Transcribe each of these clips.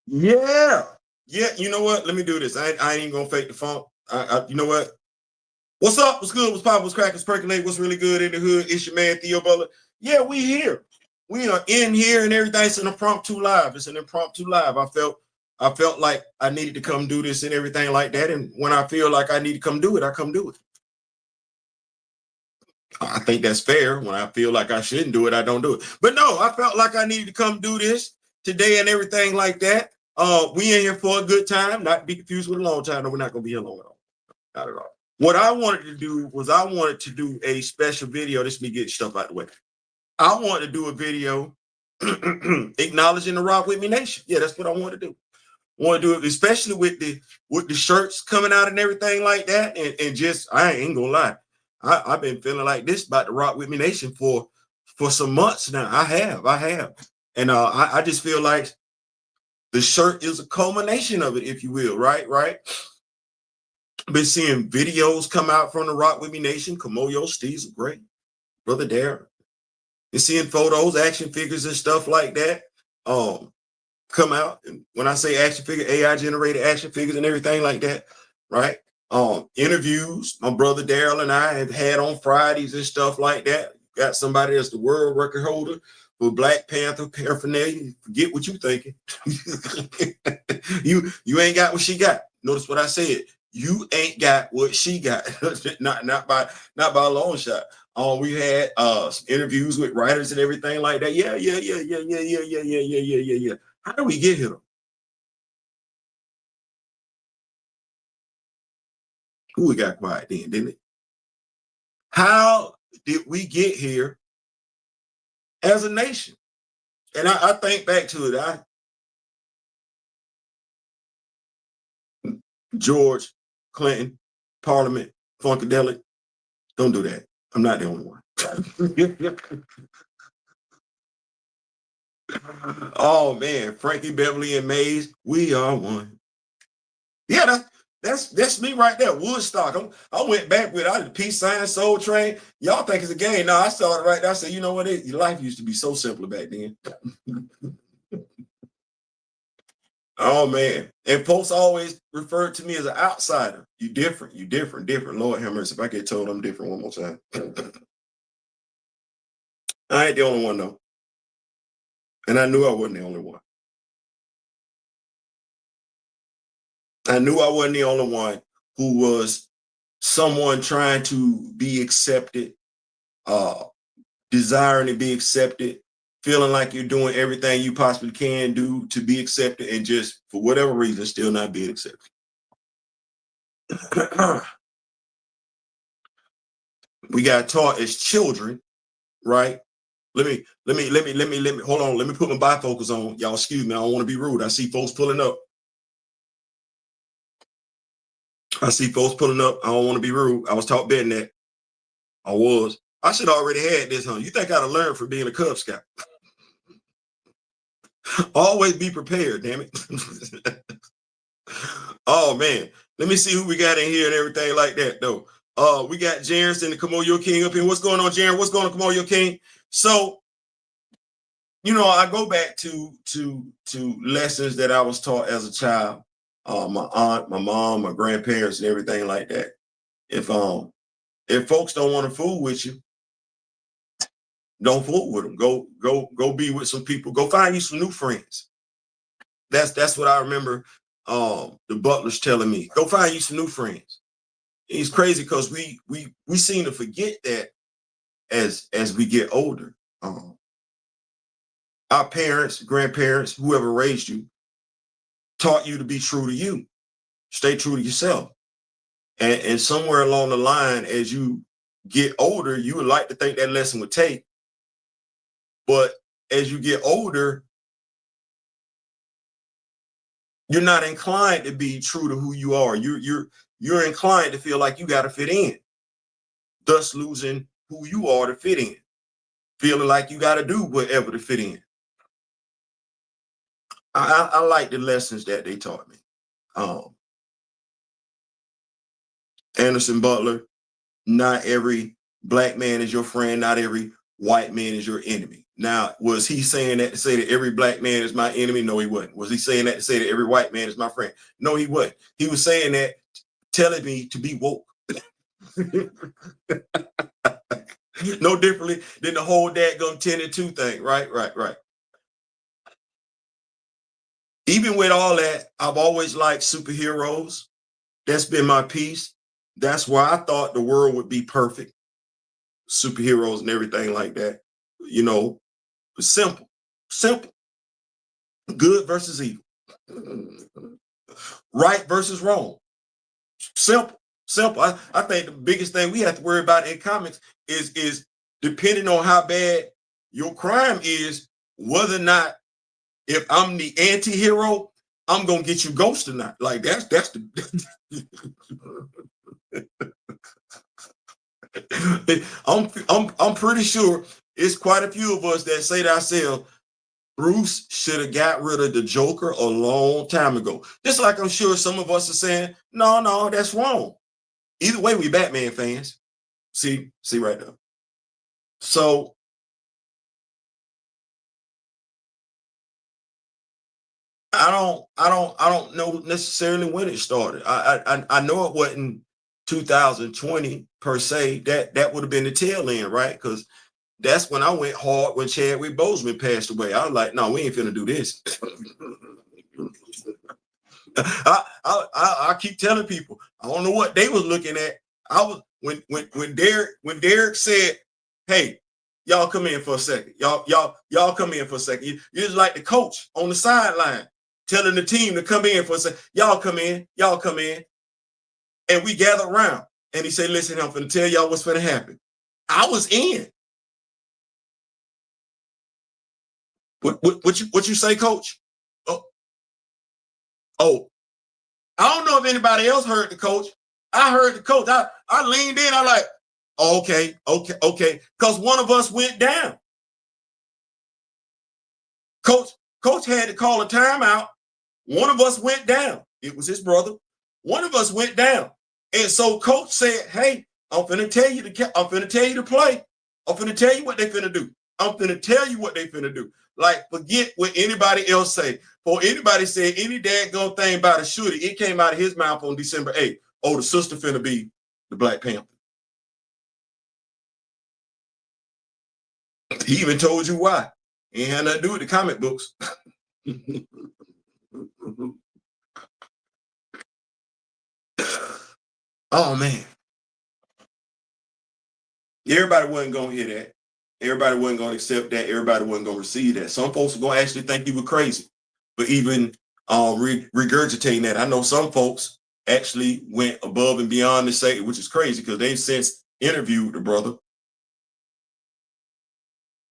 Yeah. Yeah. You know what? Let me do this. I ain't even gonna fake the funk. You know what? What's up? What's good? What's poppin'? What's cracking? What's percolate? What's really good in the hood? It's your man Theo Butler. Yeah, we here. We are in here and everything. It's an impromptu live. It's an impromptu live. I felt like I needed to come do this and everything like that. And when I feel like I need to come do it, I come do it. I think that's fair. When I feel like I shouldn't do it, I don't do it. But no, I felt like I needed to come do this today and everything like that. We in here for a good time, not to be confused with a long time. No, we're not gonna be here long at all. Not at all. What I wanted to do was I wanted to do a special video. This is me getting stuff out the way. I wanted to do a video acknowledging the Rock Wit Me Nation. Yeah, that's what I want to do. I want to do it, especially with the shirts coming out and everything like that. And just I ain't gonna lie. I've been feeling like this about the Rock With Me Nation for some months now. I have. And I just feel like the shirt is a culmination of it, if you will, right? Been seeing videos come out from the Rock With Me Nation. Kamoyo, Steve's great. Brother Darren. Been seeing photos, action figures and stuff like that come out. And when I say action figure, AI generated action figures and everything like that, right? Interviews my brother Daryl and I have had on Fridays and stuff like that. Got somebody that's the world record holder for Black Panther paraphernalia. Forget what you thinking. you ain't got what she got. Notice what I said. You ain't got what she got. not by a long shot. We had some interviews with writers and everything like that. Yeah. How do we get here? Who we got quiet then, didn't it? How did we get here as a nation? And I think back to it. George Clinton, Parliament, Funkadelic. Don't do that. I'm not the only one. Oh man, Frankie Beverly and Mays, we are one. Yeah, that's me right there. Woodstock. I went back with the Peace Sign Soul Train. Y'all think it's a game? No, I started right there. I said, you know what? Your life used to be so simple back then. Oh man. And folks always referred to me as an outsider. You different. Lord have mercy. If I get told I'm different one more time. I ain't the only one though. And I knew I wasn't the only one. I knew I wasn't the only one who was someone trying to be accepted, desiring to be accepted, feeling like you're doing everything you possibly can do to be accepted, and just for whatever reason, still not being accepted. We got taught as children, right? Let me hold on. Let me put my bifocals on. Y'all excuse me. I don't want to be rude. I see folks pulling up. I don't want to be rude. I was taught better than that. I was. I should already had this, huh? You think I'd have learned from being a Cub Scout? Always be prepared, damn it. Oh man. Let me see who we got in here and everything like that, though. We got Jarence and the Kamoyo King up here. What's going on, Jarence? What's going on, Kamoyo King? So, I go back to lessons that I was taught as a child. My aunt, my mom, my grandparents, and everything like that. If folks don't want to fool with you, don't fool with them. Go be with some people. Go find you some new friends. That's what I remember. The butlers telling me, go find you some new friends. It's crazy because we seem to forget that as we get older. Our parents, grandparents, whoever raised you, taught you to be true to you. Stay true to yourself. And somewhere along the line, as you get older, you would like to think that lesson would take. But as you get older, you're not inclined to be true to who you are. You're inclined to feel like you got to fit in, thus losing who you are to fit in, feeling like you got to do whatever to fit in. I like the lessons that they taught me. Anderson Butler, not every black man is your friend, not every white man is your enemy. Now, was he saying that to say that every black man is my enemy? No, he wasn't. Was he saying that to say that every white man is my friend? No, he wasn't. He was saying that, telling me to be woke. No differently than the whole dadgum 10 and 2 thing. Right. Even with all that, I've always liked superheroes. That's been my piece. That's why I thought the world would be perfect. Superheroes and everything like that. You know, simple. Good versus evil. Right versus wrong. Simple. I think the biggest thing we have to worry about in comics is depending on how bad your crime is, whether or not, if I'm the anti-hero, I'm gonna get you ghosted or not. Like that's the I'm pretty sure it's quite a few of us that say to ourselves, Bruce should have got rid of the Joker a long time ago. Just like I'm sure some of us are saying, no, that's wrong. Either way, we Batman fans. See right now. So I don't know necessarily when it started. I know it wasn't 2020 per se. That would have been the tail end, right? Because that's when I went hard when Chadwick Boseman passed away. I was like, no, we ain't finna do this. I keep telling people, I don't know what they was looking at. I was when Derek said, hey, y'all come in for a second. Y'all come in for a second. You're just like the coach on the sideline telling the team to come in for a second. Y'all come in. And we gather around. And he said, listen, I'm finna tell y'all what's finna happen. I was in. What you say, coach? Oh, I don't know if anybody else heard the coach. I heard the coach. I leaned in. I like, oh, okay. Because one of us went down. Coach had to call a timeout. One of us went down. It was his brother. One of us went down. And so coach said, hey, I'm finna tell you to play. I'm finna tell you what they finna do. I'm finna tell you what they finna do. Like, forget what anybody else say. For anybody said any daggone thing about a shooter, it came out of his mouth on December 8th. Oh, the sister finna be the Black Panther. He even told you why. It had nothing to do with the comic books. Oh, man. Everybody wasn't going to hear that. Everybody wasn't going to accept that. Everybody wasn't going to receive that. Some folks are going to actually think you were crazy for even regurgitating that. I know some folks actually went above and beyond to say, which is crazy because they've since interviewed the brother.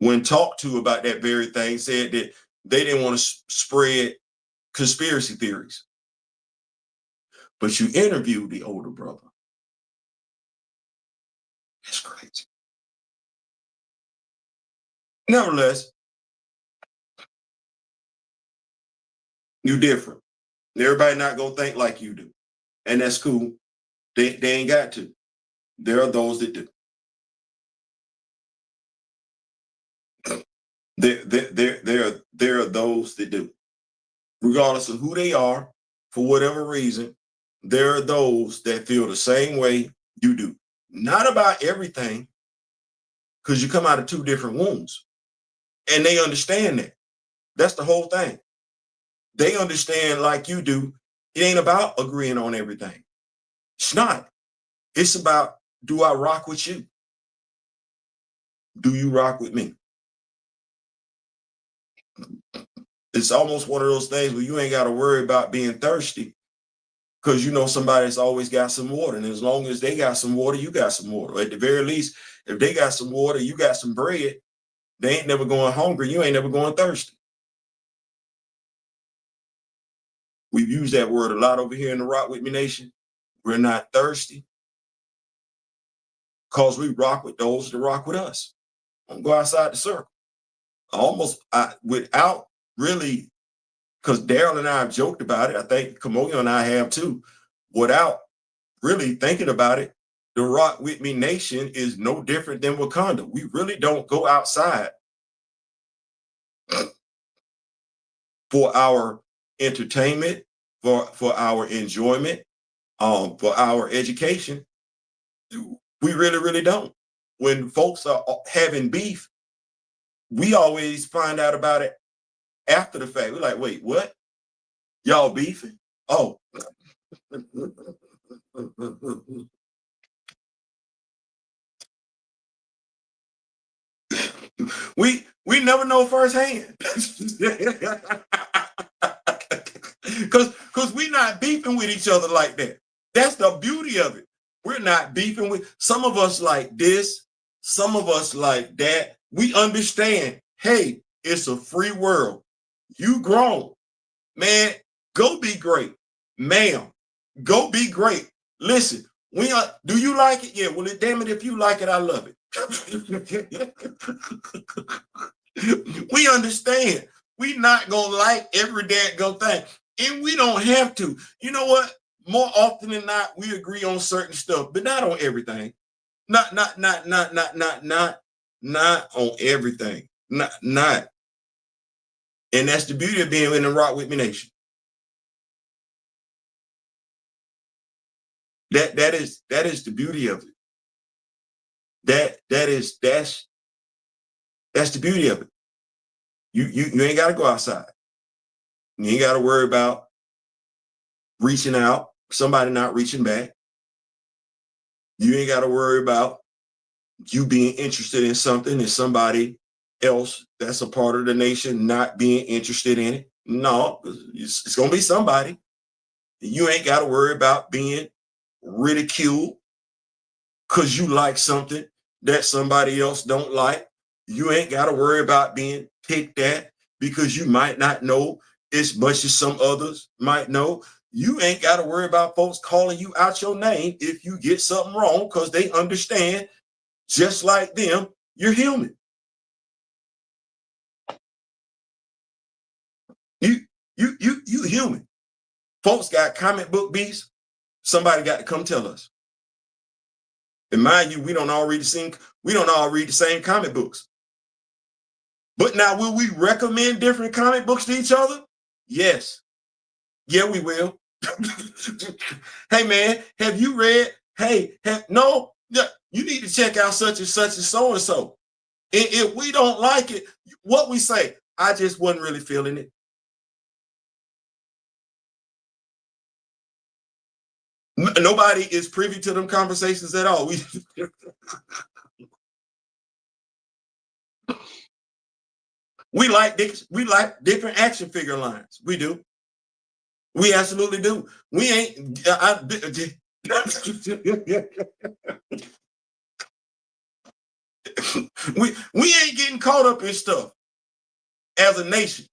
When talked to about that very thing, said that they didn't want to spread conspiracy theories. But you interviewed the older brother. That's crazy. Nevertheless, you're different. Everybody not gonna think like you do, and that's cool. They ain't got to. There are those that do. There are those that do. Regardless of who they are, for whatever reason, there are those that feel the same way you do. Not about everything, because you come out of two different wombs, and they understand that. That's the whole thing. They understand like you do. It ain't about agreeing on everything. It's not. It's about, do I rock with you? Do you rock with me? It's almost one of those things where you ain't got to worry about being thirsty because you know somebody's always got some water. And as long as they got some water, you got some water. At the very least, if they got some water, you got some bread, they ain't never going hungry. You ain't never going thirsty. We've used that word a lot over here in the Rock Wit Me Nation. We're not thirsty because we rock with those that rock with us. Don't go outside the circle. Without really, because Daryl and I have joked about it. I think Kamoyo and I have too. Without really thinking about it, the Rock Wit Me Nation is no different than Wakanda. We really don't go outside for our entertainment, for our enjoyment, for our education. We really, really don't. When folks are having beef, we always find out about it after the fact. We're like, wait, what? Y'all beefing? Oh. we never know firsthand. Because we're not beefing with each other like that. That's the beauty of it. We're not beefing with some of us like this, some of us like that. We understand, hey, it's a free world. You grown. Man, go be great. Ma'am, go be great. Listen, do you like it? Yeah, well, damn it, if you like it, I love it. We understand. We not gonna like every daggone thing. And we don't have to. You know what? More often than not, we agree on certain stuff, but not on everything. Not on everything. Not. And that's the beauty of being in the Rock Wit Me Nation. That is the beauty of it. That's the beauty of it. You ain't got to go outside. You ain't got to worry about reaching out, somebody not reaching back. You ain't got to worry about you being interested in something and somebody else that's a part of the nation not being interested in it. No, it's going to be somebody. You ain't got to worry about being ridiculed because you like something that somebody else don't like. You ain't got to worry about being picked at because you might not know as much as some others might know. You ain't got to worry about folks calling you out your name if you get something wrong because they understand, just like them, you're human. You human. Folks got comic book beefs. Somebody got to come tell us. And mind you, we don't all read the same comic books. But now, will we recommend different comic books to each other? Yes. Yeah, we will. Hey, man, have you read? No, you need to check out such and such and so and so. If we don't like it, what we say, I just wasn't really feeling it. Nobody is privy to them conversations at all. We like different action figure lines. We do. We absolutely do. We ain't. we ain't getting caught up in stuff as a nation.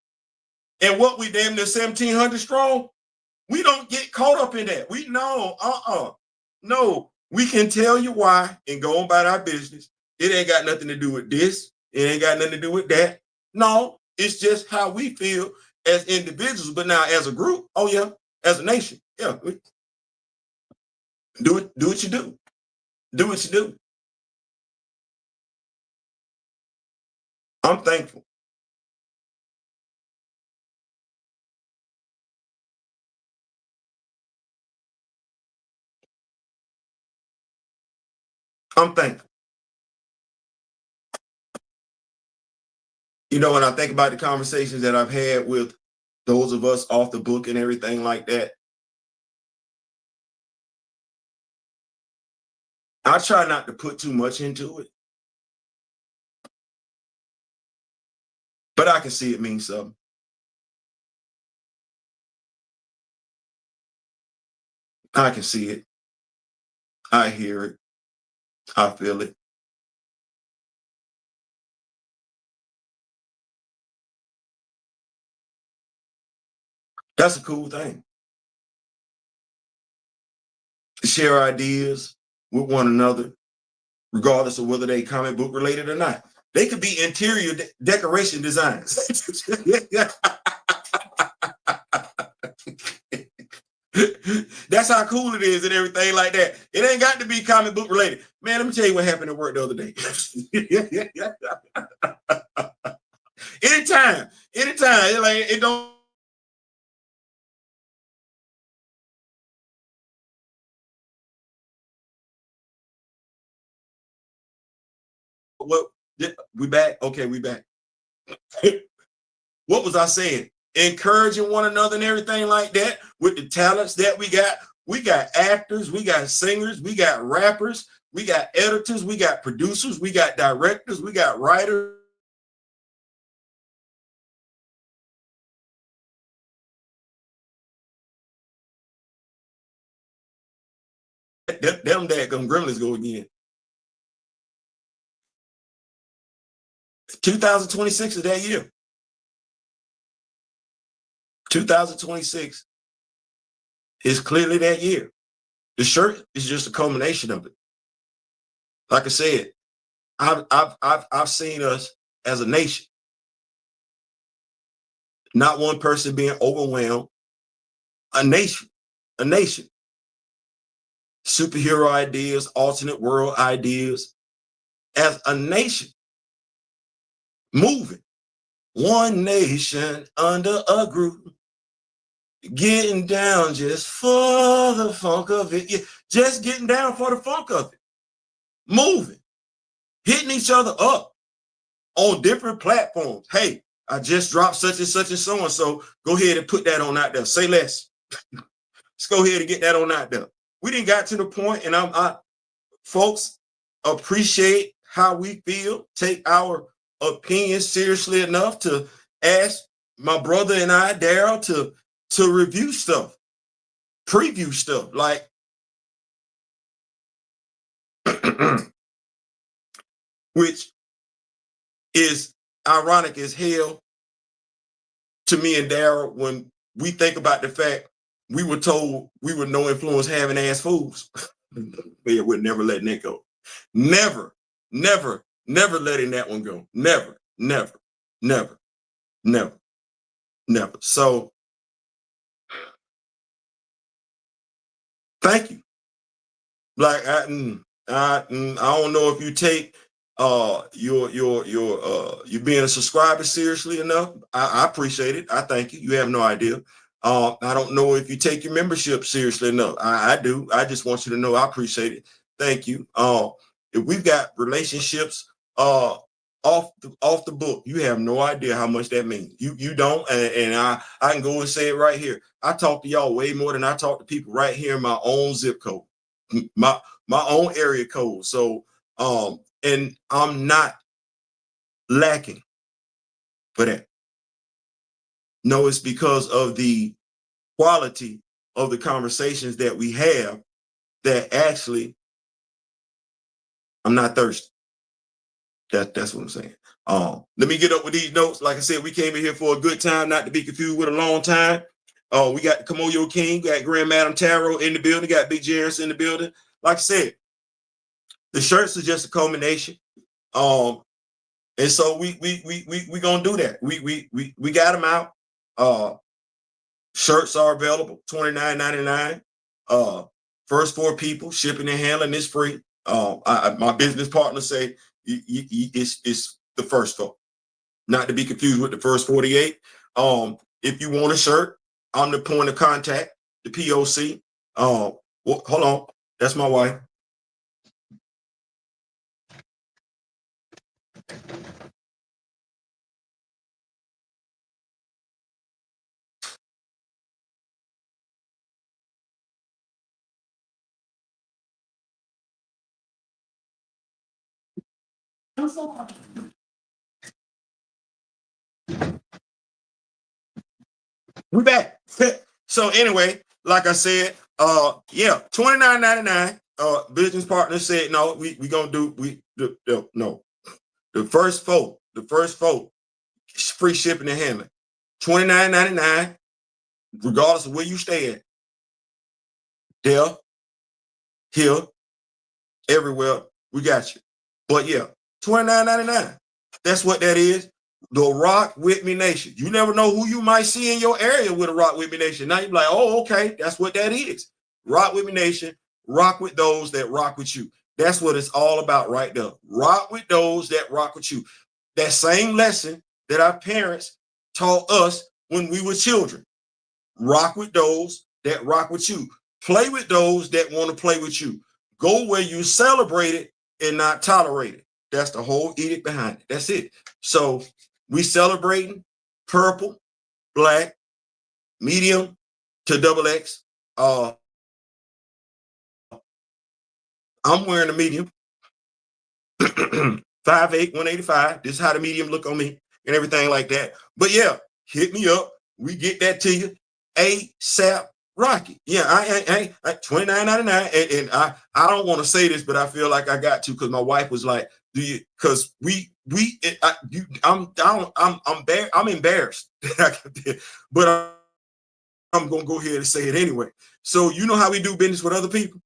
And what we damn near 1,700 strong, we don't get caught up in that. We know, no, we can tell you why and go on about our business. It ain't got nothing to do with this. It ain't got nothing to do with that. No, it's just how we feel as individuals. But now as a group, oh yeah, as a nation, yeah, do what you do. Do what you do. I'm thankful. I'm thankful. You know, when I think about the conversations that I've had with those of us off the book and everything like that, I try not to put too much into it. But I can see it means something. I can see it. I hear it. I feel it. That's a cool thing. To share ideas with one another, regardless of whether they comic book related or not. They could be interior decoration designs. That's how cool it is and everything like that. It ain't got to be comic book related. Man, let me tell you what happened at work the other day. Anytime anytime. Like it don't. What we back? Okay, we back. What was I saying? Encouraging one another and everything like that with the talents that we got. We got actors, we got singers, we got rappers, we got editors, we got producers, we got directors, we got writers. Them dadgum gremlins go again. 2026 is that year. 2026 is clearly that year. The shirt is just a culmination of it. Like I said, I've seen us as a nation, not one person being overwhelmed. A nation, superhero ideas, alternate world ideas, as a nation moving. One nation under a group, getting down just for the funk of it. Yeah, just getting down for the funk of it. Moving, hitting each other up on different platforms. Hey, I just dropped such and such and so and so. Go ahead and put that on out there. Say less. Let's go ahead and get that on out there. We didn't got to the point, and folks appreciate how we feel. Take our opinions seriously enough to ask my brother and I, Daryl, to review stuff, preview stuff, like which is ironic as hell to me and Daryl when we think about the fact we were told we were no influence having ass fools. Yeah, we're never letting that go. Never letting that one go. Never. So thank you. Like I don't know if you take your you being a subscriber seriously enough. I appreciate it. I thank you. You have no idea. I don't know if you take your membership seriously enough. I do. I just want you to know I appreciate it. Thank you. If we've got relationships off the book, you have no idea how much that means. You don't, and I can go and say it right here. I talk to y'all way more than I talk to people right here in my own zip code, my own area code. So and I'm not lacking for that. No, it's because of the quality of the conversations that we have that actually I'm not thirsty. That's what I'm saying. Let me get up with these notes. Like I said, we came in here for a good time, not to be confused with a long time. We got Kamoyo King, got Grand Madam Tarot in the building, got Big Jairus in the building. Like I said, the shirts are just a culmination. And so we gonna do that. We got them out. Shirts are available, $29.99. First 4 people, shipping and handling is free. My business partner say it's the first 4, not to be confused with the first 48. If you want a shirt, I'm the point of contact, the POC. Well, hold on, that's my wife. We back. So anyway, like I said, yeah, $29.99. Business partner said no, we gonna do no. The first 4, free shipping and handling. $29.99, regardless of where you stay at. There, here, everywhere, we got you. But yeah, $29.99. That's what that is. The Rock Wit Me Nation. You never know who you might see in your area with a Rock Wit Me Nation. Now you're like, oh, okay, that's what that is. Rock Wit Me Nation. Rock with those that rock with you. That's what it's all about right there. Rock with those that rock with you. That same lesson that our parents taught us when we were children. Rock with those that rock with you. Play with those that want to play with you. Go where you celebrate it and not tolerate it. That's the whole edict behind it. That's it. So we celebrating purple, black, medium to double X. I'm wearing a medium. 5'8", 185. This is how the medium look on me and everything like that. But yeah, hit me up. We get that to you. ASAP Rocky. Yeah, I $29.99. And I don't want to say this, but I feel like I got to, because my wife was like, do you, because I'm embarrassed. But I'm gonna go ahead and say it anyway. So you know how we do business with other people?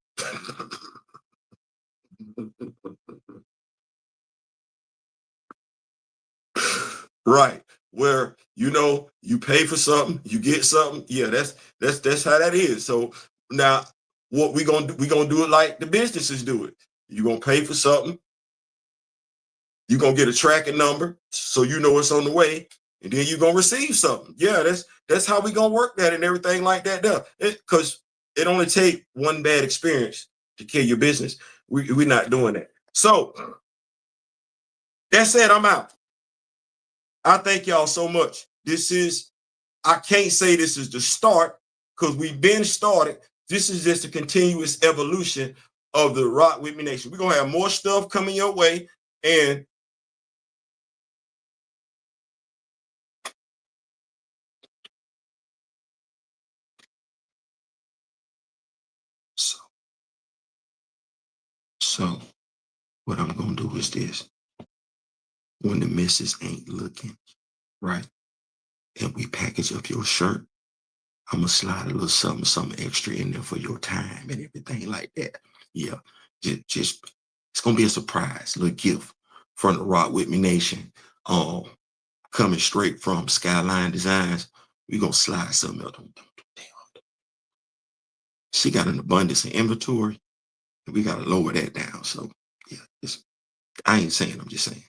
Right. Where, you pay for something, you get something. Yeah, that's how that is. So now what we gonna do, we gonna do it like the businesses do it. You're gonna pay for something, you're gonna get a tracking number so you know it's on the way, and then you're gonna receive something. Yeah, that's how we gonna work that and everything like that. Because it only take one bad experience to kill your business. We're not doing that. So that said, I'm out. I thank y'all so much. I can't say this is the start, because we've been started. This is just a continuous evolution of the Rock With Me Nation. We're going to have more stuff coming your way. And so what I'm going to do is this. When the missus ain't looking, right, and we package up your shirt, I'm going to slide a little something extra in there for your time and everything like that. Yeah, just it's going to be a surprise, little gift from the Rock With Me Nation. Coming straight from Skyline Designs. We're going to slide something else. She got an abundance of inventory, and we got to lower that down. So, yeah, I ain't saying, I'm just saying.